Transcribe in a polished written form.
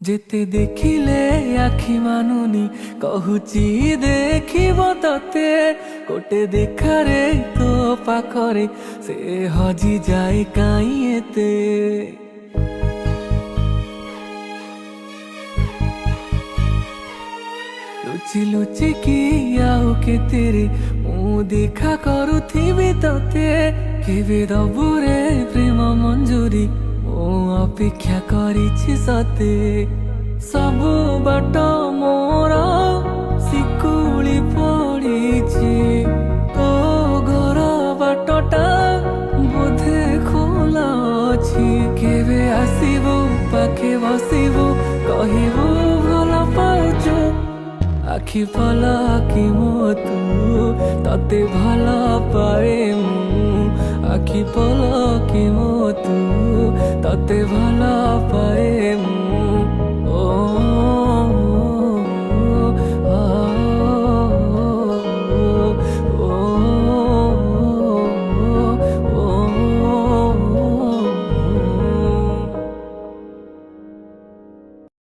যেতে দেখিলে আখি মানুনি কহুচি দেখিব ততে কোটে দেখারে তো পাখরে সে হজি যায় কাই এতে লুচি লুচি কি আউ কেতেরে মু দেখা করুথিবি ততে কেবে দবুরে প্রেম মঞ্জুরি মু অপেক্ষা করিছি সতে ସବୁ ବାଟ ମୋର ଶିକୁଳି ପଡ଼ିଛି ତୋ ଘର ବାଟଟା ବୋଧେ ଖୋଲା ଅଛି କେବେ ଆସିବୁ ପାଖେ ବସିବୁ କହିବୁ ଭଲ ପାଉଛୁ ଆଖି ପଲକି ମୋ ତୁ ତତେ ଭଲ ପାଏ ମୁଁ ଆଖି ପଲକି ମୋ ତୁ ତତେ ଭଲ ପାଏ ମୁଁ